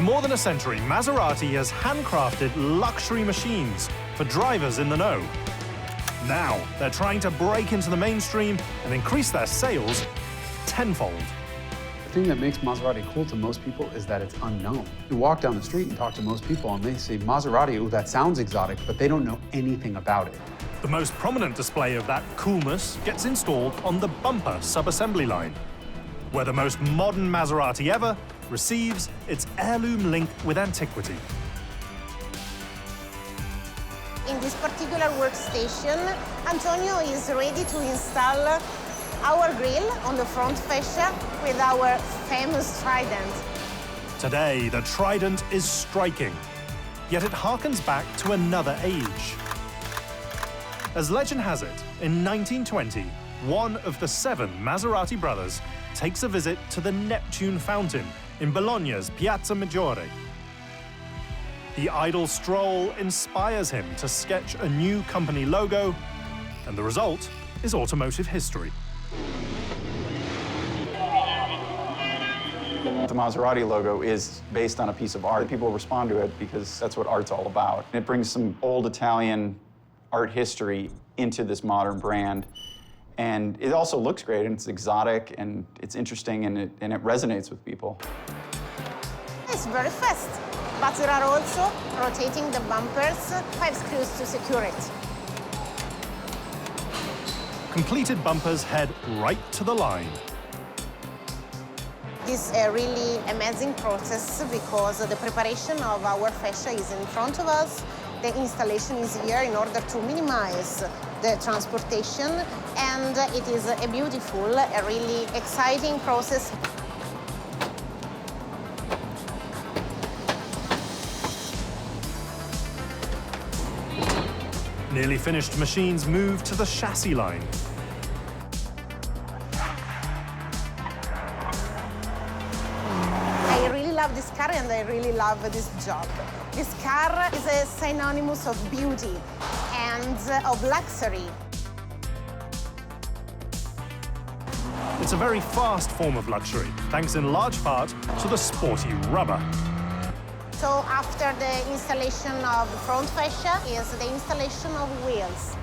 more than a century, Maserati has handcrafted luxury machines for drivers in the know. Now, they're trying to break into the mainstream and increase their sales tenfold. The thing that makes Maserati cool to most people is that it's unknown. You walk down the street and talk to most people and they say, Maserati, ooh, that sounds exotic, but they don't know anything about it. The most prominent display of that coolness gets installed on the bumper sub-assembly line, where the most modern Maserati ever receives its heirloom link with antiquity. In this particular workstation, Antonio is ready to install our grill on the front fascia with our famous trident. Today, the trident is striking, yet it harkens back to another age. As legend has it, in 1920, one of the 7 Maserati brothers takes a visit to the Neptune fountain in Bologna's Piazza Maggiore. The idle stroll inspires him to sketch a new company logo, and the result is automotive history. The Maserati logo is based on a piece of art. People respond to it because that's what art's all about. It brings some old Italian art history into this modern brand. And it also looks great, and it's exotic, and it's interesting, and it resonates with people. It's very fast, but there are also rotating the bumpers, 5 screws to secure it. Completed bumpers head right to the line. This is a really amazing process because the preparation of our fascia is in front of us. The installation is here in order to minimize the transportation, and it is a beautiful, a really exciting process. Nearly finished machines move to the chassis line. I really love this car and I really love this job. This car is a synonymous of beauty and of luxury. It's a very fast form of luxury, thanks in large part to the sporty rubber. So after the installation of the front fascia is the installation of wheels.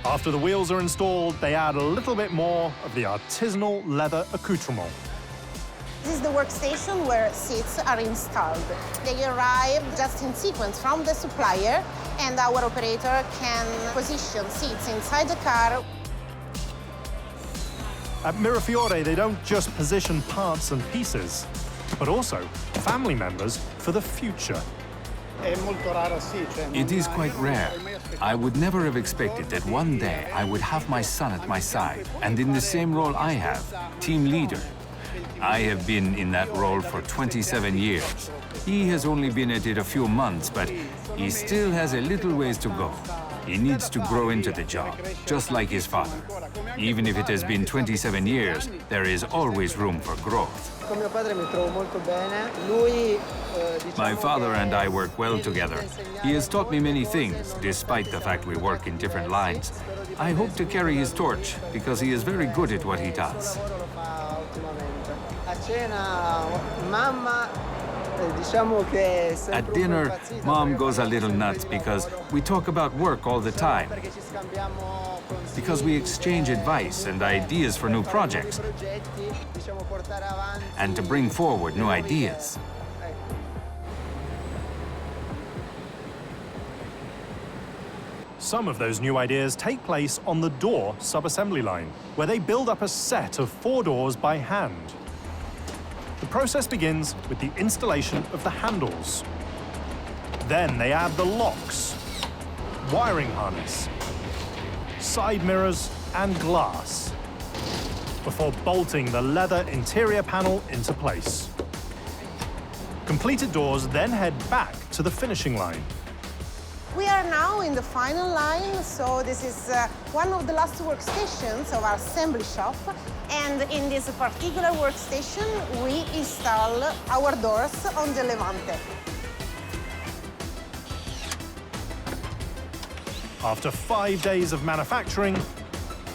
After the wheels are installed, they add a little bit more of the artisanal leather accoutrement. This is the workstation where seats are installed. They arrive just in sequence from the supplier, and our operator can position seats inside the car. At Mirafiore, they don't just position parts and pieces, but also family members for the future. It is quite rare. I would never have expected that one day I would have my son at my side, and in the same role I have, team leader. I have been in that role for 27 years. He has only been at it a few months, but he still has a little ways to go. He needs to grow into the job, just like his father. Even if it has been 27 years, there is always room for growth. My father and I work well together. He has taught me many things, despite the fact we work in different lines. I hope to carry his torch, because he is very good at what he does. At dinner, Mom goes a little nuts because we talk about work all the time. Because we exchange advice and ideas for new projects, and to bring forward new ideas. Some of those new ideas take place on the door sub-assembly line, where they build up a set of 4 doors by hand. The process begins with the installation of the handles. Then they add the locks, wiring harness, side mirrors, and glass, before bolting the leather interior panel into place. Completed doors then head back to the finishing line. We are now in the final line, so this is one of the last workstations of our assembly shop. And in this particular workstation, we install our doors on the Levante. After 5 days of manufacturing,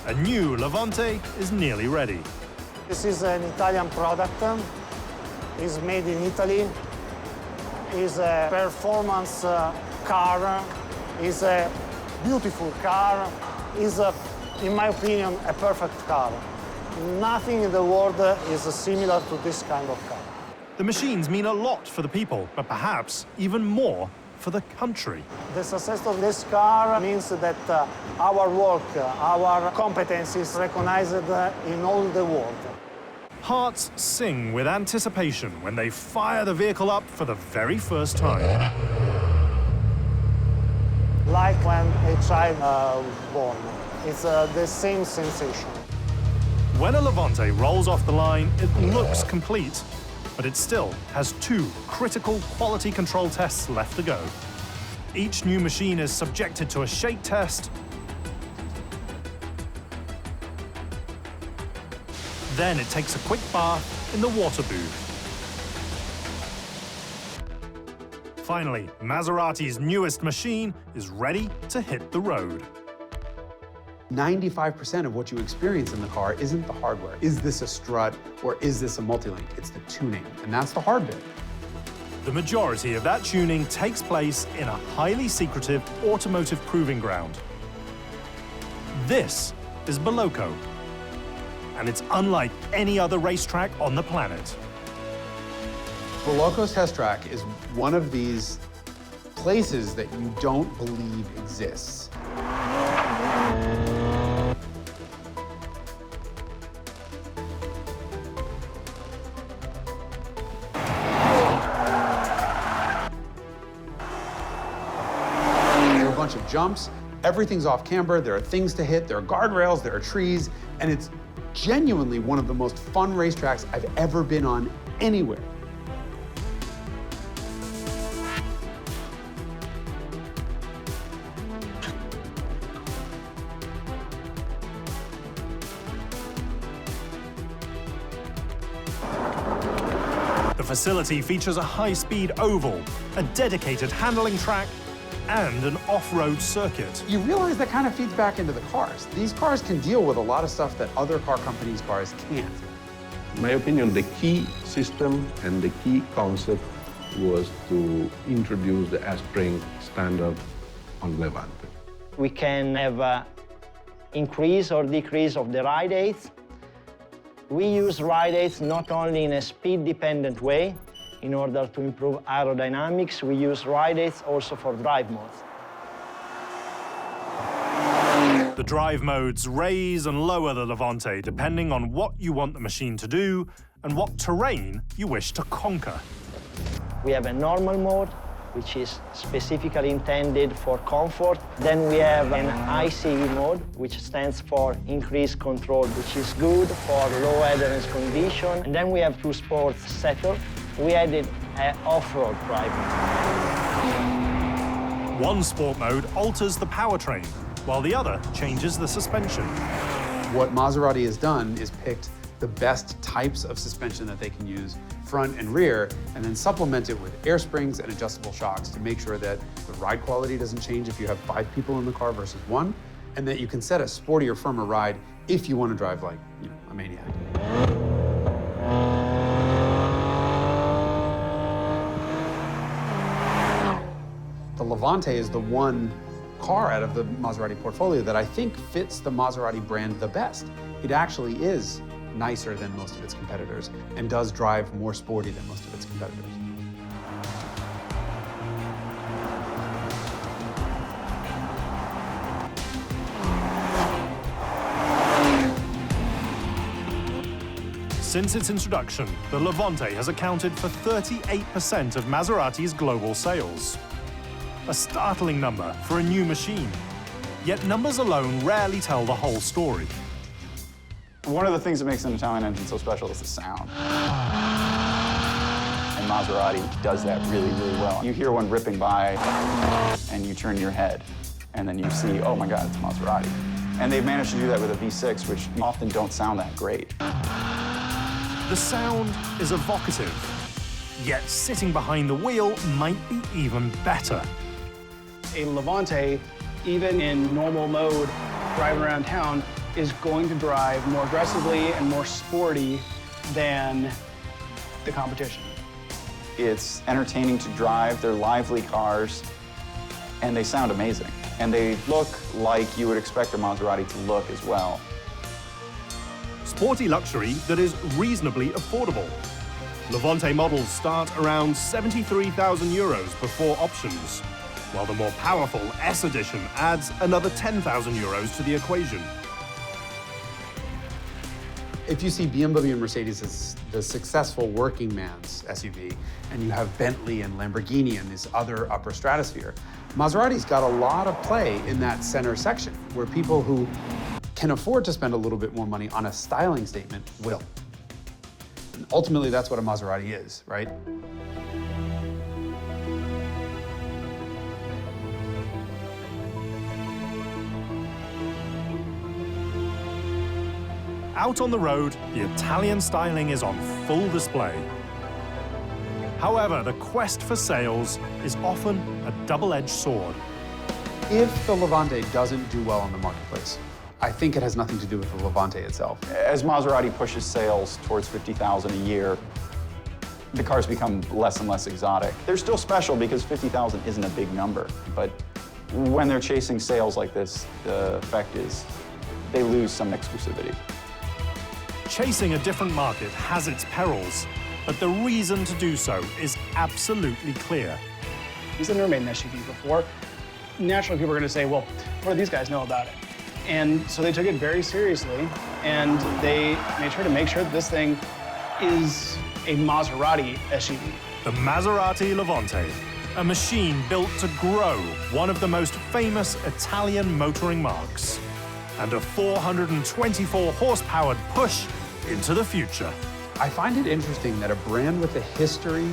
a new Levante is nearly ready. This is an Italian product. It's made in Italy. It's a performance car. It's a beautiful car. It's, in my opinion, a perfect car. Nothing in the world is similar to this kind of car. The machines mean a lot for the people, but perhaps even more for the country. The success of this car means that our work, our competence is recognized in all the world. Hearts sing with anticipation when they fire the vehicle up for the very first time. Like when a child was born. It's the same sensation. When a Levante rolls off the line, it looks complete, but it still has 2 critical quality control tests left to go. Each new machine is subjected to a shake test, then it takes a quick bath in the water booth. Finally, Maserati's newest machine is ready to hit the road. 95% of what you experience in the car isn't the hardware. Is this a strut or is this a multi-link? It's the tuning, and that's the hard bit. The majority of that tuning takes place in a highly secretive automotive proving ground. This is Boloco, and it's unlike any other racetrack on the planet. Boloco's test track is one of these places that you don't believe exists. Bunch of jumps, everything's off camber, there are things to hit, there are guardrails, there are trees, and it's genuinely one of the most fun racetracks I've ever been on anywhere. The facility features a high-speed oval, a dedicated handling track, and an off-road circuit. You realize that kind of feeds back into the cars. These cars can deal with a lot of stuff that other car companies' cars can't. In my opinion, the key system and the key concept was to introduce the S-spring standard on Levante. We can have increase or decrease of the ride height. We use ride height not only in a speed-dependent way. In order to improve aerodynamics, we use ride height also for drive modes. The drive modes raise and lower the Levante depending on what you want the machine to do and what terrain you wish to conquer. We have a normal mode, which is specifically intended for comfort. Then we have an ICE mode, which stands for increased control, which is good for low adherence condition. And then we have 2 sports setup. We added an off-road drive mode. One sport mode alters the powertrain, while the other changes the suspension. What Maserati has done is picked the best types of suspension that they can use, front and rear, and then supplement it with air springs and adjustable shocks to make sure that the ride quality doesn't change if you have 5 people in the car versus 1, and that you can set a sportier, firmer ride if you want to drive like, a maniac. The Levante is the one car out of the Maserati portfolio that I think fits the Maserati brand the best. It actually is nicer than most of its competitors and does drive more sporty than most of its competitors. Since its introduction, the Levante has accounted for 38% of Maserati's global sales. A startling number for a new machine. Yet numbers alone rarely tell the whole story. One of the things that makes an Italian engine so special is the sound. And Maserati does that really, really well. You hear one ripping by, and you turn your head, and then you see, oh my God, it's Maserati. And they've managed to do that with a V6, which often don't sound that great. The sound is evocative, yet sitting behind the wheel might be even better. A Levante, even in normal mode, driving around town, is going to drive more aggressively and more sporty than the competition. It's entertaining to drive, they're lively cars, and they sound amazing. And they look like you would expect a Maserati to look as well. Sporty luxury that is reasonably affordable. Levante models start around 73,000 euros before options, while the more powerful S edition adds another 10,000 euros to the equation. If you see BMW and Mercedes as the successful working man's SUV, and you have Bentley and Lamborghini and this other upper stratosphere, Maserati's got a lot of play in that center section, where people who can afford to spend a little bit more money on a styling statement will. And ultimately, that's what a Maserati is, right? Out on the road, the Italian styling is on full display. However, the quest for sales is often a double-edged sword. If the Levante doesn't do well in the marketplace, I think it has nothing to do with the Levante itself. As Maserati pushes sales towards 50,000 a year, the cars become less and less exotic. They're still special because 50,000 isn't a big number, but when they're chasing sales like this, the effect is they lose some exclusivity. Chasing a different market has its perils, but the reason to do so is absolutely clear. He's never made an SUV before. Naturally, people are going to say, well, what do these guys know about it? And so they took it very seriously, and they made sure to make sure that this thing is a Maserati SUV. The Maserati Levante, a machine built to grow one of the most famous Italian motoring marques, and a 424 horsepowered push into the future. I find it interesting that a brand with a history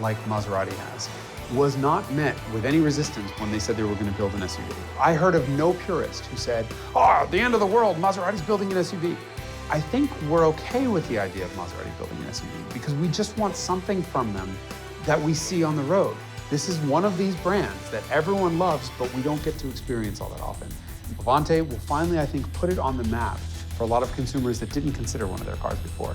like Maserati has was not met with any resistance when they said they were going to build an SUV. I heard of no purist who said, oh, the end of the world, Maserati's building an SUV. I think we're okay with the idea of Maserati building an SUV because we just want something from them that we see on the road. This is one of these brands that everyone loves, but we don't get to experience all that often. Levante will finally, I think, put it on the map for a lot of consumers that didn't consider one of their cars before.